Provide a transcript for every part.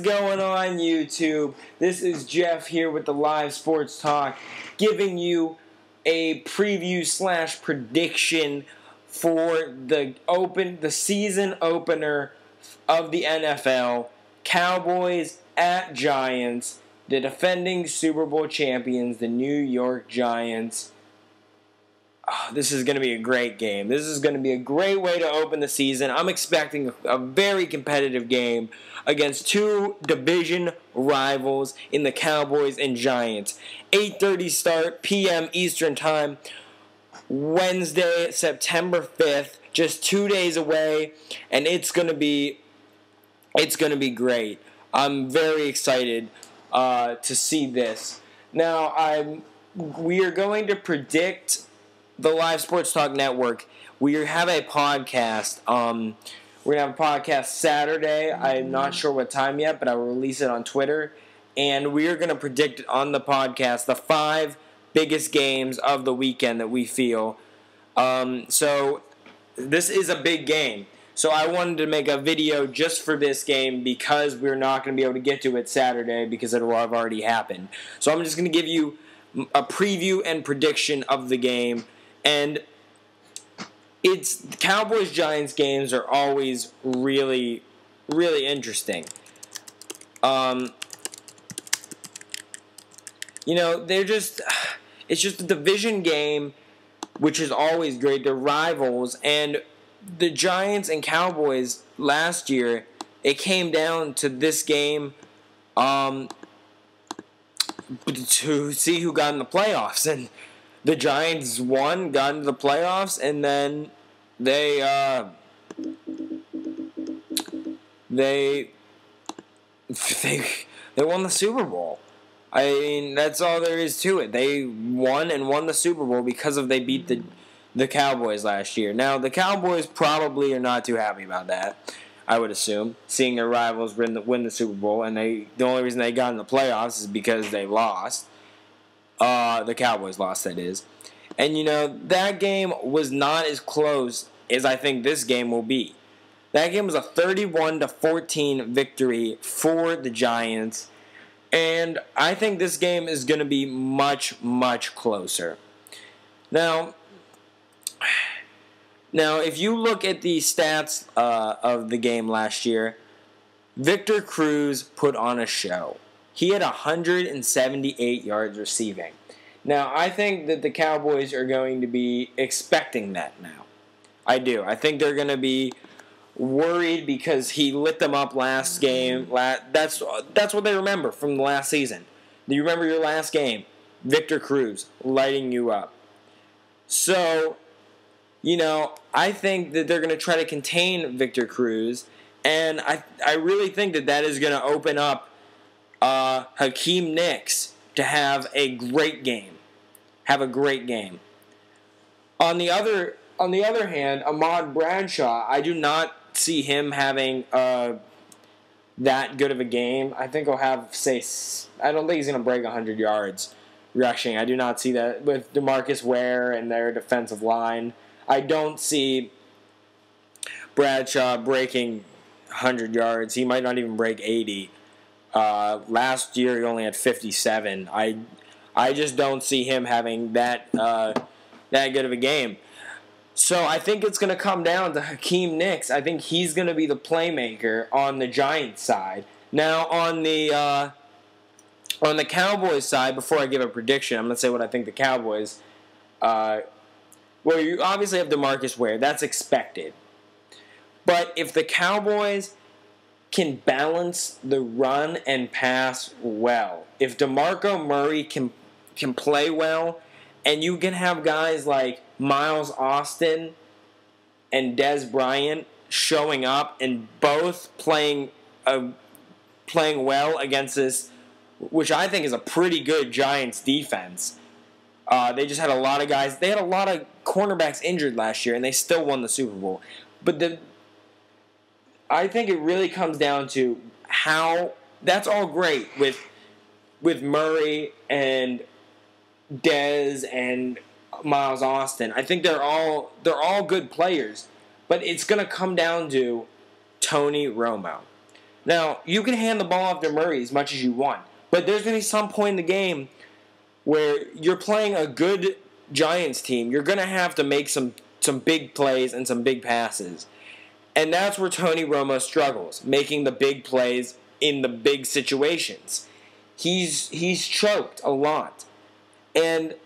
going on, YouTube? This is Jeff here with the Live Sports Talk, giving you a preview / prediction for the season opener of the NFL. Cowboys at Giants, the defending Super Bowl champions, the New York Giants. Oh, this is going to be a great game. This is going to be a great way to open the season. I'm expecting a very competitive game against two division rivals in the Cowboys and Giants. 8:30 start, p.m. Eastern Time, Wednesday, September 5th, just 2 days away, and it's going to be great. I'm very excited to see this. Now, we are going to predict the Live Sports Talk Network. We have a podcast. We're going to have a podcast Saturday. I'm not sure what time yet, but I will release it on Twitter. And we are going to predict on the podcast the 5 biggest games of the weekend that we feel. So this is a big game. So I wanted to make a video just for this game because we're not going to be able to get to it Saturday because it will have already happened. So I'm just going to give you a preview and prediction of the game. And the Cowboys-Giants games are always really, really interesting. It's just a division game, which is always great. They're rivals, and the Giants and Cowboys last year, it came down to this game to see who got in the playoffs, and the Giants won, got into the playoffs, and then they won the Super Bowl. I mean, that's all there is to it. They won the Super Bowl because they beat the Cowboys last year. Now, the Cowboys probably are not too happy about that, I would assume, seeing their rivals win the Super Bowl, and the only reason they got in the playoffs is because they lost. The Cowboys lost, that is. And, that game was not as close as I think this game will be. That game was a 31-14 victory for the Giants. And I think this game is going to be much, much closer. Now, if you look at the stats of the game last year, Victor Cruz put on a show. He had 178 yards receiving. Now, I think that the Cowboys are going to be expecting that now. I do. I think they're going to be worried because he lit them up last game. That's what they remember from the last season. Do you remember your last game? Victor Cruz lighting you up. So, I think that they're going to try to contain Victor Cruz, and I really think that is going to open up Hakeem Nicks to have a great game. On the other hand, Ahmad Bradshaw, I do not see him having that good of a game. I think he'll have, I don't think he's going to break 100 yards rushing. I do not see that with DeMarcus Ware and their defensive line. I don't see Bradshaw breaking 100 yards. He might not even break 80. Last year he only had 57. I just don't see him having that good of a game. So I think it's going to come down to Hakeem Nicks. I think he's going to be the playmaker on the Giants side. Now on the Cowboys side, before I give a prediction, I'm going to say what I think the Cowboys. Well, you obviously have DeMarcus Ware. That's expected. But if the Cowboys can balance the run and pass well, if DeMarco Murray can play well, and you can have guys like Miles Austin and Dez Bryant showing up and both playing well against this, which I think is a pretty good Giants defense. They just had a lot of guys. They had a lot of cornerbacks injured last year, and they still won the Super Bowl. But I think it really comes down to how. That's all great with Murray and Dez and Miles Austin. I think they're all good players, but it's going to come down to Tony Romo. Now, you can hand the ball off to Murray as much as you want, but there's going to be some point in the game where you're playing a good Giants team. You're going to have to make some big plays and some big passes. And that's where Tony Romo struggles, making the big plays in the big situations. He's choked a lot. And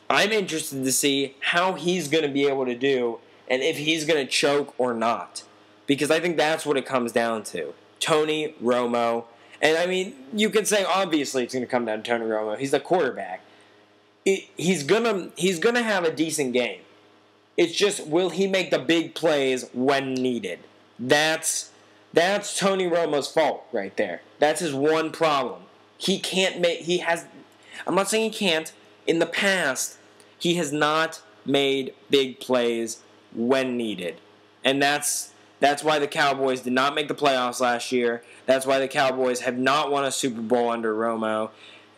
I'm interested to see how he's going to be able to do and if he's going to choke or not. Because I think that's what it comes down to. Tony Romo. And, I mean, you could say, obviously, it's going to come down to Tony Romo. He's the quarterback. He's gonna have a decent game. It's just, will he make the big plays when needed? That's Tony Romo's fault right there. That's his one problem. I'm not saying he can't. In the past, he has not made big plays when needed. And that's why the Cowboys did not make the playoffs last year. That's why the Cowboys have not won a Super Bowl under Romo.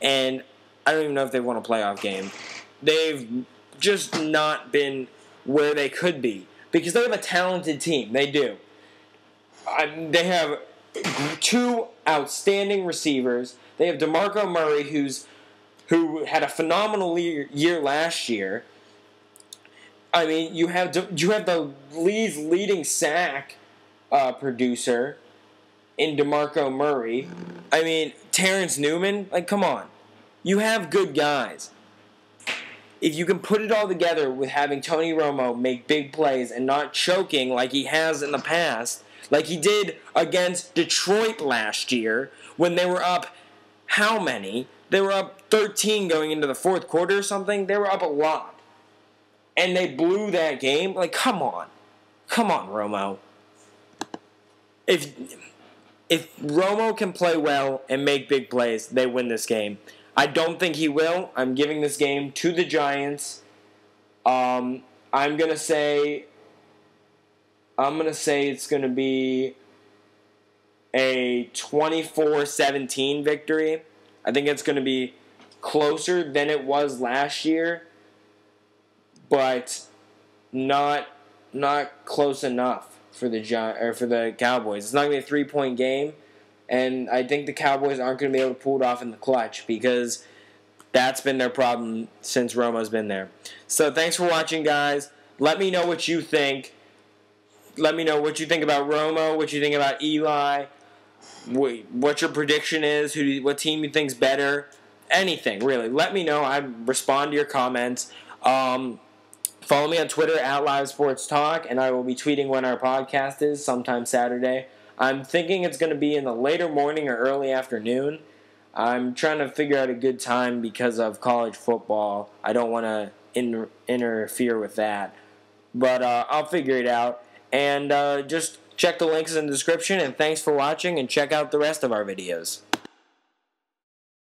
And I don't even know if they've won a playoff game. They've just not been where they could be. Because they have a talented team. They do. They have two outstanding receivers. They have DeMarco Murray, who had a phenomenal year last year. I mean, you have the league's leading sack producer in DeMarco Murray. I mean, Terrence Newman. Like, come on. You have good guys. If you can put it all together with having Tony Romo make big plays and not choking like he has in the past, like he did against Detroit last year when they were up how many? They were up 13 going into the fourth quarter or something. They were up a lot. And they blew that game. Like, come on. Come on, Romo. If Romo can play well and make big plays, they win this game. I don't think he will. I'm giving this game to the Giants. I'm gonna say it's gonna be a 24-17 victory. I think it's gonna be closer than it was last year, but not close enough for the Cowboys. It's not gonna be a 3-point game. And I think the Cowboys aren't going to be able to pull it off in the clutch because that's been their problem since Romo's been there. So thanks for watching, guys. Let me know what you think. Let me know what you think about Romo, what you think about Eli, what your prediction is, what team you think's better. Anything, really. Let me know. I respond to your comments. Follow me on Twitter at LiveSportsTalk, and I will be tweeting when our podcast is sometime Saturday. I'm thinking it's going to be in the later morning or early afternoon. I'm trying to figure out a good time because of college football. I don't want to interfere with that. But I'll figure it out. And just check the links in the description. And thanks for watching. And check out the rest of our videos.